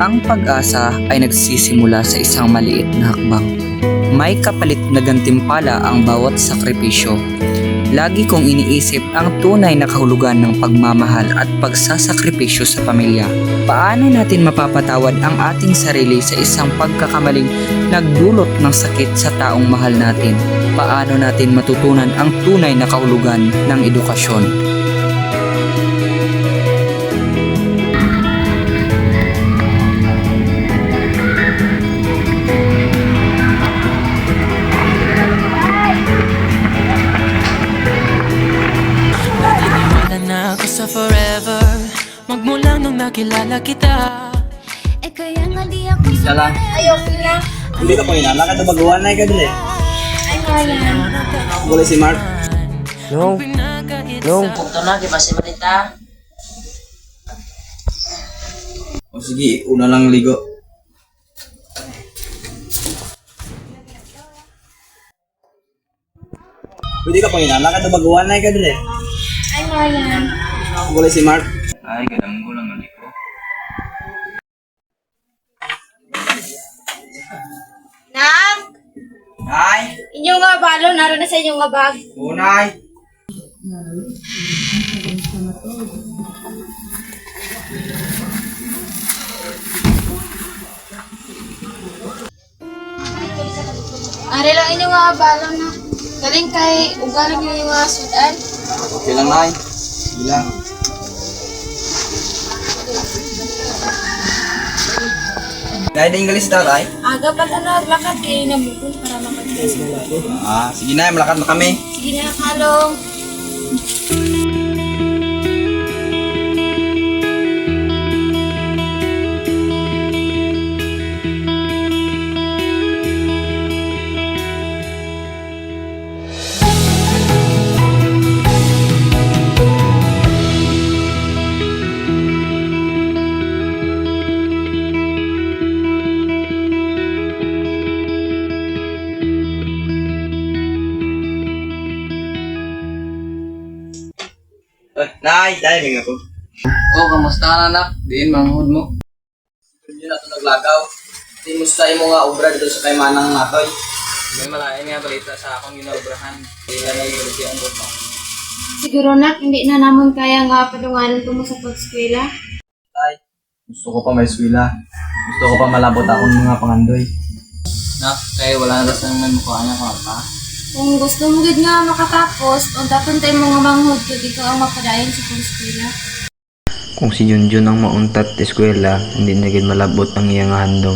Ang pag-asa ay nagsisimula sa isang maliit na hakbang. May kapalit na gantimpala ang bawat sakripisyo. Lagi kong iniisip ang tunay na kahulugan ng pagmamahal at pagsasakripisyo sa pamilya. Paano natin mapapatawad ang ating sarili sa isang pagkakamaling nagdulot ng sakit sa taong mahal natin? Paano natin matutunan ang tunay na kahulugan ng edukasyon? Na ako sa forever, magmula nung nakilala kita. Kaya nga di ako Salam. Ayaw sila. Hindi ka po inalakad na baguhan na ikaw dili. Ay kaya. Boleh si Mark. Nung punto na, di ba si Marita? O sige, una lang ligo. Hindi ka po inalakad na baguhan na ikaw dili. Ay kaya. Boleh si Mark. Ay, kadang ko lang ulit ko. Nak! Nay! Inyo nga balon, naroon na sa inyo nga bag. Unay! Ari lang inyo nga balon na. Galing kay ugaling yung mga sudan. Okay lang, Nay. Sige lang. Dahil na English tatay? Aga pa na naglakad kayo na bukol para makagkas. Sige na, malakad na kami. Sige na, kalong. Nay, diving ako. Oh, kamusta na anak? Diin, manghud mo. Hindi na ito naglagaw. Timusta mo nga obra dito sa kay Manang Natoy. May malaking nga balita sa akong ginaobrahan. Hindi na nag-iuliti ang buto. Siguro nak, hindi na naman kaya nga padunganan ko mo sa pag-eskwela. Tay, gusto ko pa may eskwela. Gusto ko pa malabot akong mga pangandoy. Nak, kaya wala na rin may mukha niya kung pa. Kung gusto mo gid nga makatapos, o dapat mo nga manghud kung ikaw ang mapadayon sa pag-eskwela. Kung si Junjun ang mauntat eskwela, hindi na gid malabot ang iyang handom.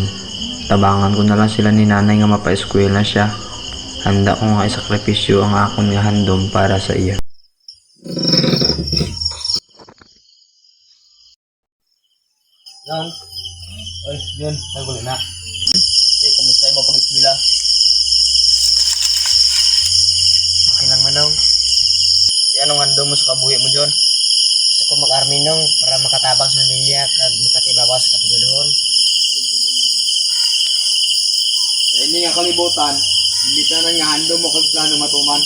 Tabangan ko na lang sila ni nanay nga mapa-eskwela siya. Handa ko nga isakripisyo ang akon nga handom para sa iya. Yan. Oy, yun. Naguli na. Okay, kumusta mo pag-eskwela? Okay lang manong. Si anong handom mo sa kabuhi mo, John? Gusto ko mag-army nung para makatabang sa pamilya kag makatibabaw sa kapigudoon. Sa ini nga kalibutan, hindi tanan nga handom mo kag plano matuman.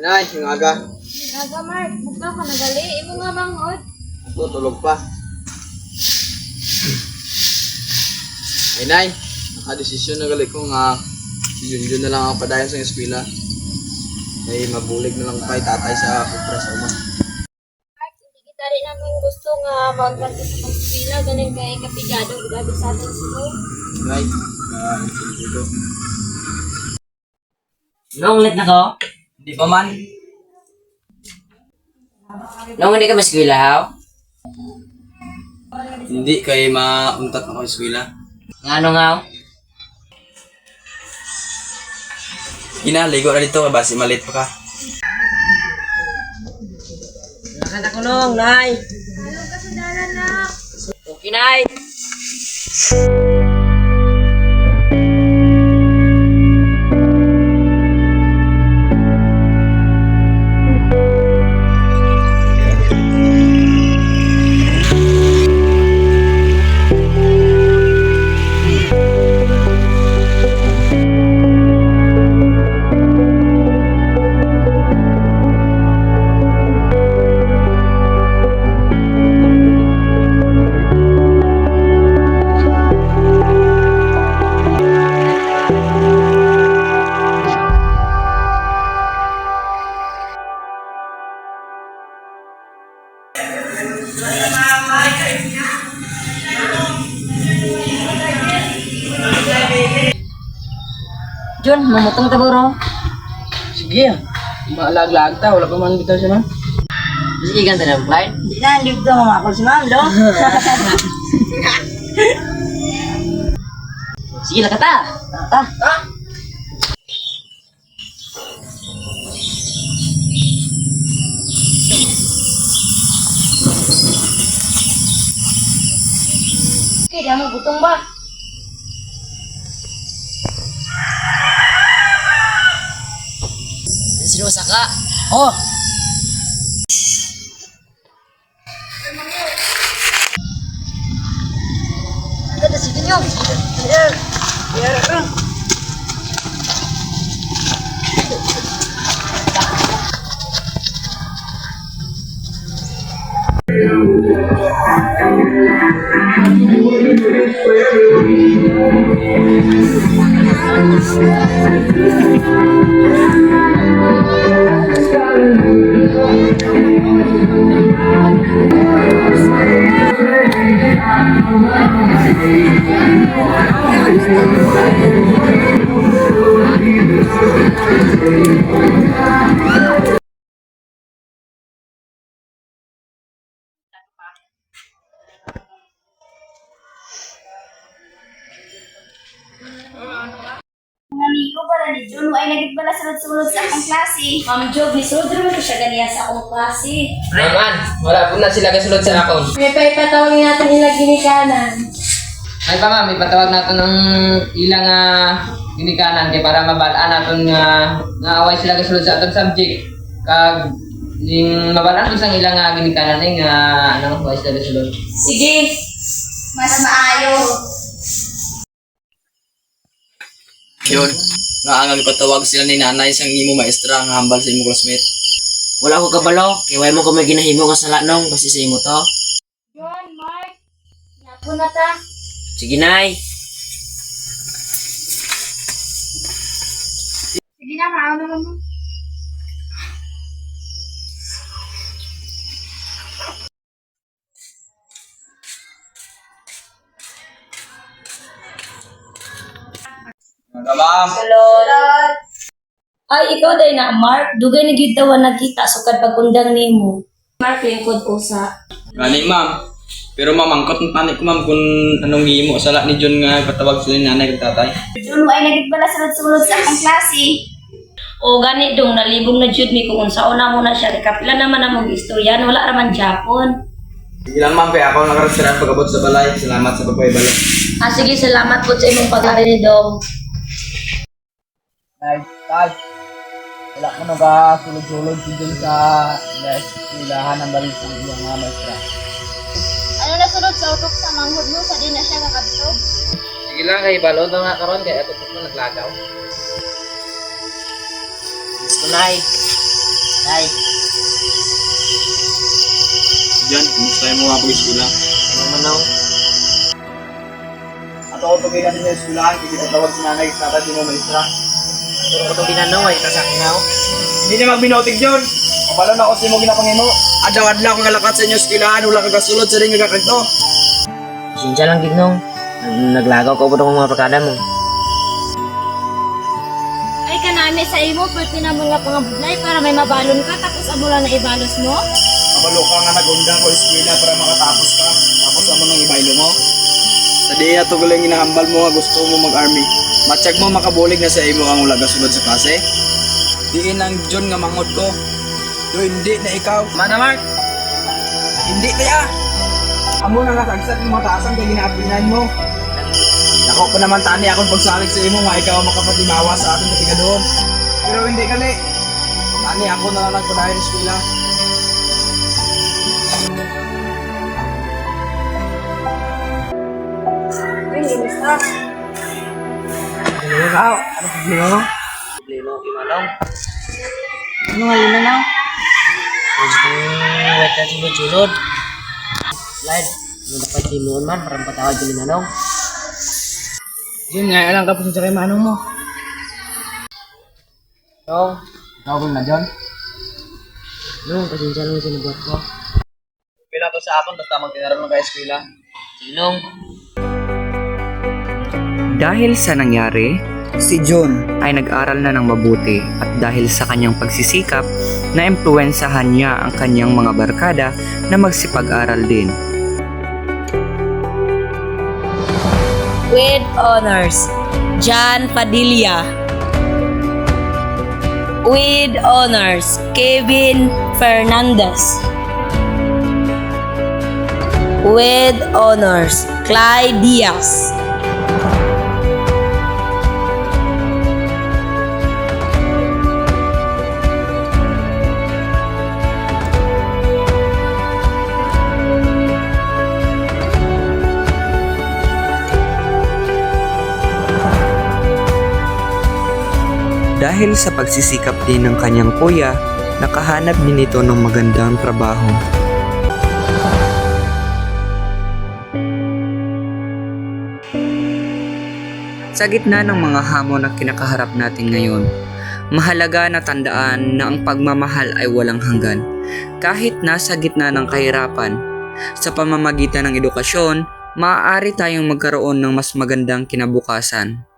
Nay, yung aga. Aga Mark, bugnaw ka na gali. Imo nga manghud. Ako, tulog pa. Ay, Nay. Naka-desisyon na gali ko nga si Junjun na lang ako padayon sa eskwela. Ay, mabulig na lang pa tatay sa kupra sa uma. Mark, hindi kita rin naman gusto nga mauntan ka sa pag-eskwela. Galing kay kapigado, grabe sa atin school. Nay, dito. Nung ulit na ko? Hindi pa man. Nung hindi ka maskwila, haw? Hindi kay mauntat ako sa eskwela. Nga ano nga? Ligo na dito, basi malit pa ka. Lakad ako nung, nay. Halong kasadalan na. Okay, nay. John, mamutong ta bro. Sige ah. Maalag-lag ta, wala pa man bitaw siya man. Sige, ganda na, Clyde. Di na, hindi ko mga si ma'am, do. Sige, lakata. Okay, di mo butong ba? Sino ka? Oh! Ada si Tinyo. Mga amigo pala ni Jun, ay nagit bala sunod-sunod sa akong klase. Ma'am Jog, ni sunod naman ko siya ganiya sa akong klase. Naman, wala po na sila kasulod sa akon. May paipatawagin natin ilang ginikanan. Ay pa ma'am, ipatawag natin ng ilang ginikanan kay para mabalaan natin nga naaway sila kasulod sa atong subject. Kag ning mabalaan ko sang ilang ginikanan nga ano, away sila kasulod. Sige, mas maayo. Yun. Nga ang ipatawag sila ni nanay sang imo maestra nga hambal sa imo classmate. Wala ko kabalo. Kaya wala mo ko may ginahimo ka sa lanong. Basta sa imo to. John, Mark, napo na ta. Sige, Nay. Sige na, mauna naman mo. Ma'am. Salot. Ay, ikaw day na, Mark. Dugay na gyud tawa nagkita sukad pagkundang nimo. Mark, lingkod usa. Gani ma'am. Pero ma'am, angkot ng tanik ko ma'am kung anong himo sala ni John nga ipatawag sila ni nanay kag tatay. Jun, ay nagit bala sunod-sunod sa akong klase. O gani dong nalibong na jud mi kung unsa una mo na siya kapila naman among istoryan wala raman Japon. Sige lang ma'am, kaya ako nakarasira pagabot sa balay. Salamat sa pagpaibalo. Sige, salamat po sa imong pag-ari ni Dong. Nay, tal. Wala ko na ba sulod-sulod dun sa eskwelahan ng balik ng iyang maestra. Ano na sunod sa utok sa manghod mo sa di na siya kakadto? Sige lang kay balod na nga karon kay ato po naglagaw. Gusto, Nay. Nay. Diyan, kumusta mo nga pag-eskwela? Ano man ako? Ato ko pag natin sa eskwelahan, hindi ko tawag si nanay sa tatay mo maestra. Pero ko itong ginanaw ay kasakin na ako. Hindi na magbinotig John. Kapalo na ako sa imo ginapangimo. Adlaw-adlaw kong alakat sa inyo eskwelahan, wala kagasulod sa ring gagakagto. Sinsya lang, Gignong. Naglagaw ko po itong mga prakada mo. Ay kanami sa imo pwede na mga pangabudlay para may mabalon ka tapos amo lang na ibalos mo. Kabalo ka nga nagundang ko eskwela para makatapos ka. Tapos amo nang ibaylo mo. Sa diya to gulang inahambal mo nga gusto mo mag-army. Matsyag mo makabulig na sa imo ang wala kasulod sa klase. Diin ang John nga mangot ko. Do hindi na ikaw. Mana Mark? Hindi kaya. Amo na nasagsat mo mataasan kay ginaapinan mo. Dako pa naman tani akong pagsalig sa imo nga ikaw ang makapatimawa sa ating katigadon. Pero hindi kali. Tani ako na lang nagpadayon sa eskwela. Ano ka? Ano problema mo? Problema ko, Imanong. Ano nga yun na? Gusto kong wait na sunod-sunod. Slide. Ano dapat timuon man para patawad ko ni Manong. Yun nga, alam ka po sa kay manong mo. Nong. Tawag na John. Nong, pasensya lang yung sinabuhat ko. Pila to sa akon, basta magtinaram ng ka-eskwela. Sige, Nong. Dahil sa nangyari, Si Jun ay nag-aral na ng mabuti at dahil sa kanyang pagsisikap, naimpluwensahan niya ang kanyang mga barkada na magsipag-aral din. With honors, John Padilla. With honors, Kevin Fernandez. With honors, Clyde Diaz. Dahil sa pagsisikap din ng kanyang kuya, nakahanap din ito ng magandang trabaho. Sa gitna ng mga hamon na kinakaharap natin ngayon, mahalaga na tandaan na ang pagmamahal ay walang hanggan. Kahit nasa gitna ng kahirapan, sa pamamagitan ng edukasyon, maaari tayong magkaroon ng mas magandang kinabukasan.